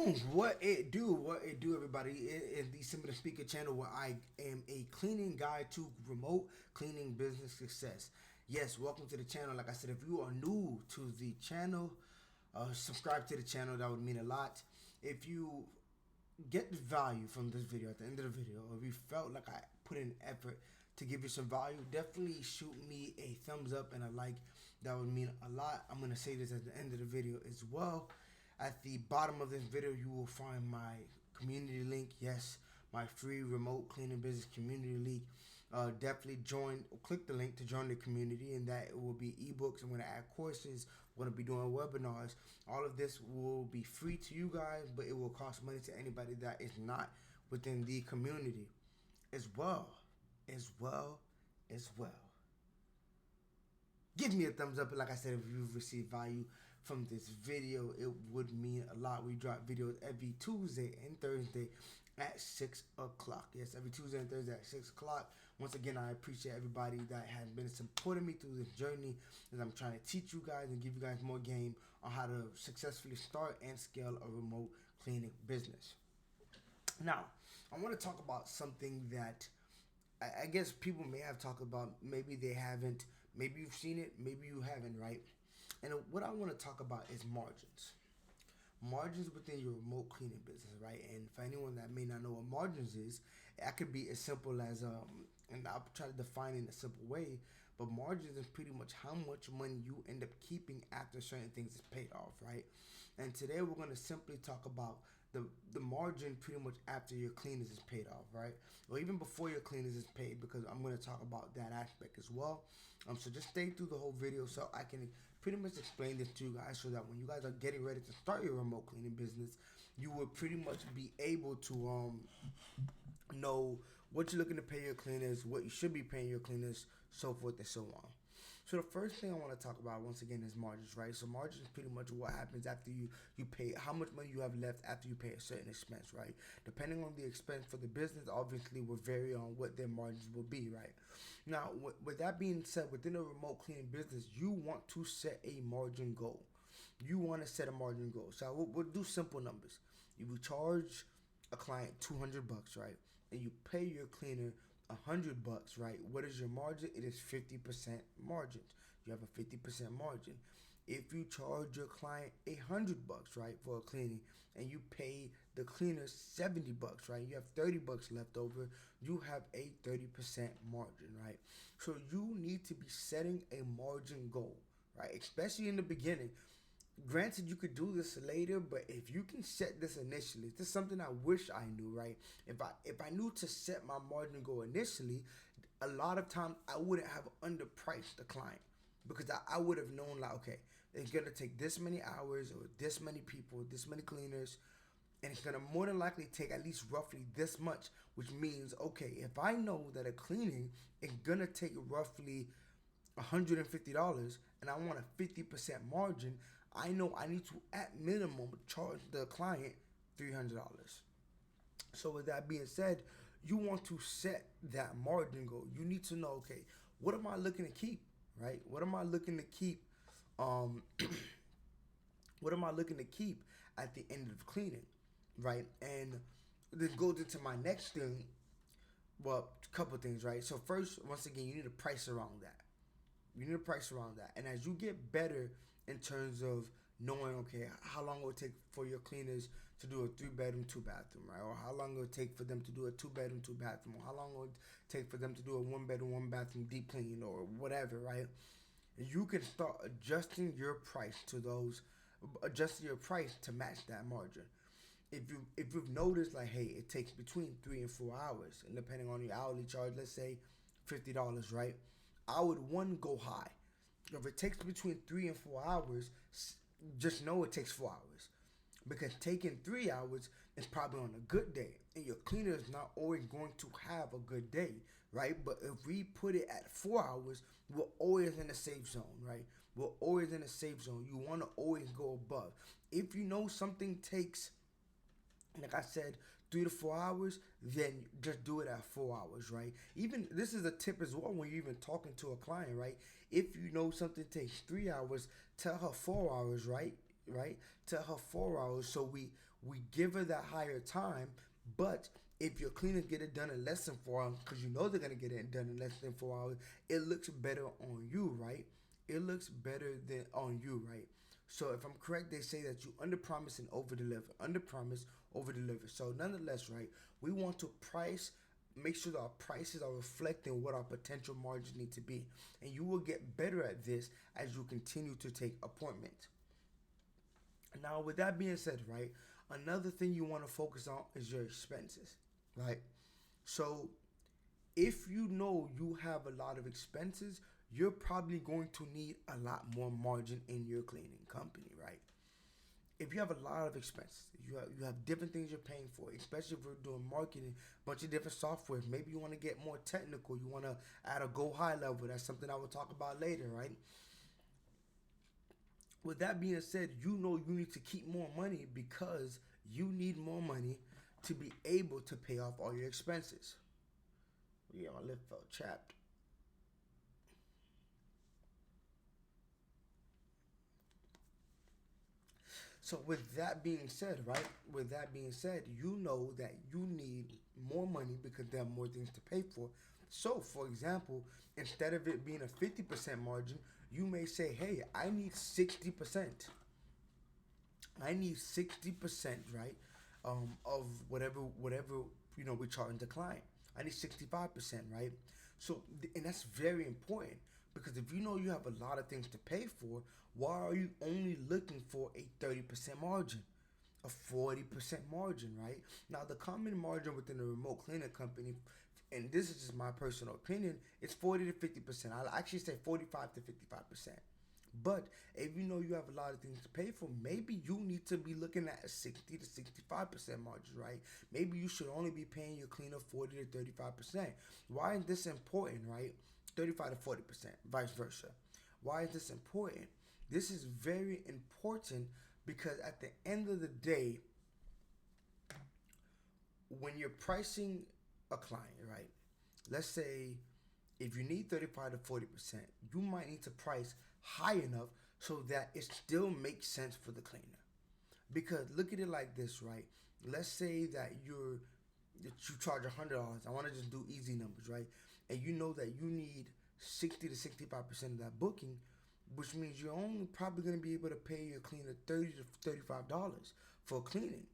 Boom! What it do, everybody? It is the Simple Speaker channel where I am a cleaning guide to remote cleaning business success. Yes, welcome to the channel. Like I said, if you are new to the channel, subscribe to the channel. That would mean a lot. If you get the value from this video at the end of the video, or if you felt like I put in effort to give you some value, definitely shoot me a thumbs up and a like. That would mean a lot. I'm gonna say this at the end of the video as well. At the bottom of this video, you will find my community link. Yes, my free remote cleaning business community link. Definitely join, click the link to join the community, and that it will be ebooks. I'm going to add courses. I'm going to be doing webinars. All of this will be free to you guys, but it will cost money to anybody that is not within the community as well. As well. Give me a thumbs up. Like I said, if you've received value from this video, it would mean a lot. We drop videos every Tuesday and Thursday at 6 o'clock. Yes, every Tuesday and Thursday at 6 o'clock. Once again, I appreciate everybody that has been supporting me through this journey as I'm trying to teach you guys and give you guys more game on how to successfully start and scale a remote cleaning business. Now, I want to talk about something that I guess people may have talked about, maybe they haven't, maybe you've seen it, maybe you haven't, right? And what I want to talk about is margins. Margins within your remote cleaning business, right? And for anyone that may not know what margins is, that could be as simple as, and I'll try to define it in a simple way, but margins is pretty much how much money you end up keeping after certain things is paid off, right? And today we're going to simply talk about the margin pretty much after your cleaners is paid off, right? Or even before your cleaners is paid, because I'm going to talk about that aspect as well. So just stay through the whole video so I can pretty much explain this to you guys, so that when you guys are getting ready to start your remote cleaning business, you will pretty much be able to know what you're looking to pay your cleaners, what you should be paying your cleaners, so forth and so on. So the first thing I want to talk about, once again, is margins, right? So margins is pretty much what happens after you pay, how much money you have left after you pay a certain expense, right? Depending on the expense for the business, obviously will vary on what their margins will be, right? Now, with that being said, within a remote cleaning business, you want to set a margin goal. You want to set a margin goal. So we'll do simple numbers. You will charge a client $200, right? And you pay your cleaner $100, right? What is your margin? It is 50% margin. You have a 50% margin. If you charge your client $100, right, for a cleaning, and you pay the cleaner $70, right, you have $30 left over, you have a 30% margin, right? So you need to be setting a margin goal, right? Especially in the beginning. Granted, you could do this later, but if you can set this initially, this is something I wish I knew, right? If I knew to set my margin goal initially, a lot of times I wouldn't have underpriced the client, because I would have known, like, okay, it's gonna take this many hours, or this many people, this many cleaners, and it's gonna more than likely take at least roughly this much, which means, okay, if I know that a cleaning is gonna take roughly $150 and I want a 50% margin, I know I need to, at minimum, charge the client $300. So with that being said, you want to set that margin goal. You need to know, okay, what am I looking to keep, right? What am I looking to keep? What am I looking to keep at the end of cleaning, right? And this goes into my next thing. Well, a couple things, right? So first, once again, you need a price around that. You need a price around that. And as you get better in terms of knowing, okay, how long it will take for your cleaners to do a 3-bedroom, 2-bathroom, right? Or how long it will take for them to do a 2-bedroom, 2-bathroom, or how long it will take for them to do a 1-bedroom, 1-bathroom deep clean, or whatever, right? You can start adjusting your price to those, adjusting your price to match that margin. If you've noticed, like, hey, it takes between 3 and 4 hours, and depending on your hourly charge, let's say $50, right? I would, one, go high. If it takes between 3 and 4 hours, just know it takes 4 hours. Because taking 3 hours is probably on a good day, and your cleaner is not always going to have a good day, right? But if we put it at 4 hours, we're always in a safe zone, right? We're always in a safe zone. You want to always go above. If you know something takes, like I said, 3 to 4 hours, then just do it at 4 hours, right? Even this is a tip as well when you're even talking to a client, right? If you know something takes 3 hours, tell her 4 hours, right? Tell her 4 hours, so we we give her that higher time. But if your cleaners get it done in less than 4 hours, because you know they're gonna get it done in less than 4 hours, it looks better on you, right? It looks better than on you, right? So if I'm correct, they say that you under promise and over deliver. Under promise, over deliver. So nonetheless, right, we want to make sure that our prices are reflecting what our potential margins need to be. And you will get better at this as you continue to take appointments. Now, with that being said, right, another thing you want to focus on is your expenses, right? So if you know you have a lot of expenses, you're probably going to need a lot more margin in your cleaning company, right? If you have a lot of expenses, you have different things you're paying for, especially if we're doing marketing, a bunch of different software. Maybe you want to get more technical. You want to add a go high level. That's something I will talk about later, right? With that being said, you know you need to keep more money because you need more money to be able to pay off all your expenses. Yeah, my lip felt chapped. So with that being said, right? With that being said, you know that you need more money because there are more things to pay for. So, for example, instead of it being a 50% margin, you may say, "Hey, I need 60%. I need 60%, right? Of whatever we charge the client. I need 65%, right? So, and that's very important because if you know you have a lot of things to pay for, why are you only looking for a 30% margin? A 40% margin, right? Now, the common margin within a remote cleaning company, and this is just my personal opinion, it's 40 to 50%. I'll actually say 45 to 55%. But if you know you have a lot of things to pay for, maybe you need to be looking at a 60 to 65% margin, right? Maybe you should only be paying your cleaner 40 to 35%. Why is this important, right? 35 to 40%, vice versa. Why is this important? This is very important because at the end of the day, when you're pricing a client, right? Let's say if you need 35 to 40%, you might need to price high enough so that it still makes sense for the cleaner. Because look at it like this, right? Let's say that you charge $100. I want to just do easy numbers, right? And you know that you need 60 to 65% of that booking, which means you're only probably going to be able to pay your cleaner $30 to $35 for cleaning.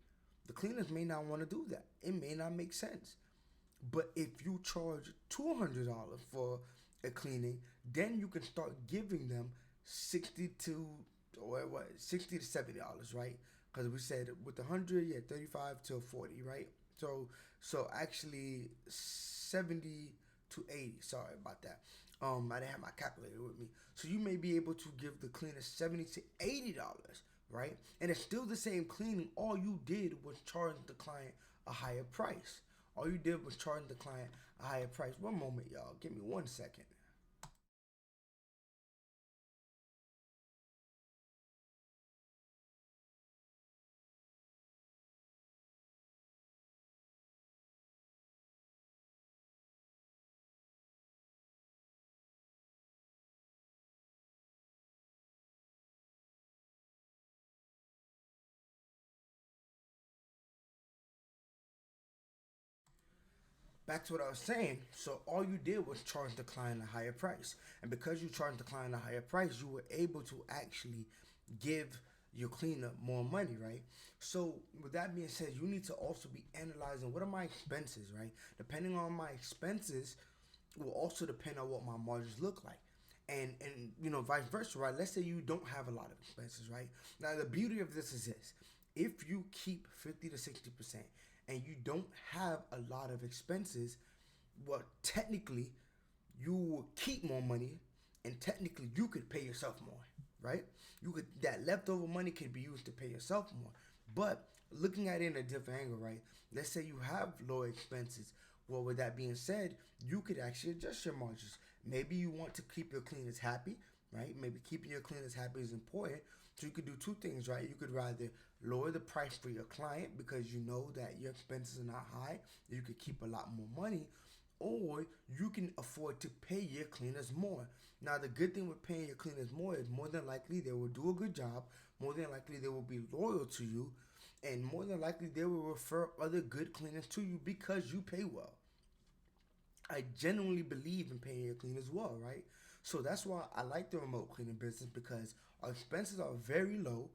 The cleaners may not want to do that. It may not make sense. But if you charge $200 for a cleaning, then you can start giving them 60 to or what 60 to $70, right? Because we said with 100, yeah, 35 to 40, right? So actually 70 to 80. Sorry about that. I didn't have my calculator with me. So you may be able to give the cleaner 70 to $80, right? And it's still the same cleaning. All you did was charge the client a higher price. All you did was charge the client a higher price. One moment, y'all. Give me 1 second. Back to what I was saying. So all you did was charge the client a higher price, and because you charged the client a higher price, you were able to actually give your cleaner more money, right? So with that being said, you need to also be analyzing what are my expenses, right? Depending on my expenses, will also depend on what my margins look like. And vice versa, right? Let's say you don't have a lot of expenses, right? Now the beauty of this is this: if you keep 50 to 60% and you don't have a lot of expenses, well, technically you will keep more money, and technically you could pay yourself more, right? You could that leftover money could be used to pay yourself more. But looking at it in a different angle, right? Let's say you have low expenses. Well, with that being said, you could actually adjust your margins. Maybe you want to keep your cleaners happy, right? Maybe keeping your cleaners happy is important. So you could do two things, right? You could rather lower the price for your client because you know that your expenses are not high. You could keep a lot more money, or you can afford to pay your cleaners more. Now, the good thing with paying your cleaners more is more than likely they will do a good job. More than likely they will be loyal to you, and more than likely they will refer other good cleaners to you because you pay well. I genuinely believe in paying your cleaners well, right? So that's why I like the remote cleaning business, because our expenses are very low.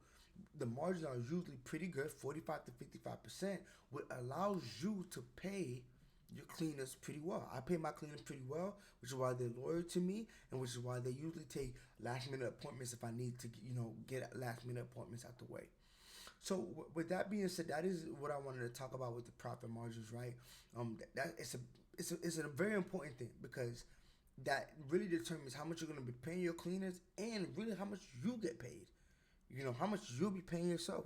The margins are usually pretty good, 45 to 55%, which allows you to pay your cleaners pretty well. I pay my cleaners pretty well, which is why they're loyal to me, and which is why they usually take last minute appointments if I need to, get last minute appointments out the way. So with that being said, that is what I wanted to talk about with the profit margins, right? That it's a very important thing, because that really determines how much you're going to be paying your cleaners and really how much you get paid. How much you'll be paying yourself.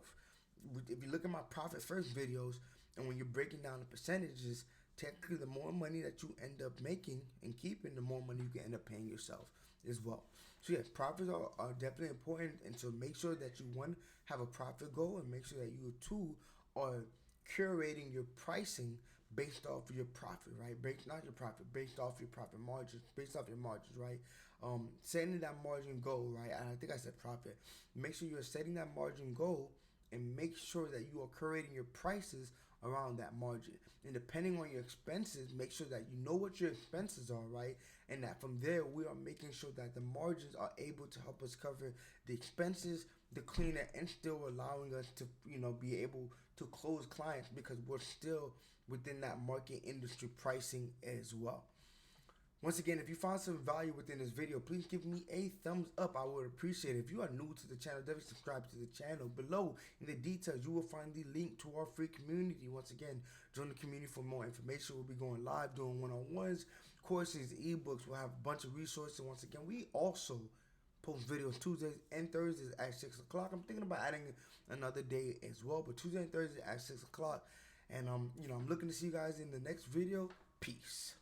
If you look at my profit first videos, and when you're breaking down the percentages, technically the more money that you end up making and keeping, the more money you can end up paying yourself as well. So yes, profits are definitely important, and so make sure that you, one, have a profit goal, and make sure that you, two, are curating your pricing based off of your profit, right? Not your profit, based off your profit margins, based off your margins, right? Setting that margin goal, right? And I think I said profit. Make sure you're setting that margin goal, and make sure that you are curating your prices around that margin. And depending on your expenses, make sure that you know what your expenses are, right? And that from there, we are making sure that the margins are able to help us cover the expenses, the cleaner, and still allowing us to, be able to close clients, because we're still within that market industry pricing as well. Once again, if you found some value within this video, please give me a thumbs up. I would appreciate it. If you are new to the channel, definitely subscribe to the channel. Below in the details, you will find the link to our free community. Once again, join the community for more information. We'll be going live, doing one-on-ones, courses, ebooks. We'll have a bunch of resources. Once again, we also post videos Tuesdays and Thursdays at 6 o'clock. I'm thinking about adding another day as well, but Tuesday and Thursday at 6 o'clock. And I'm looking to see you guys in the next video. Peace.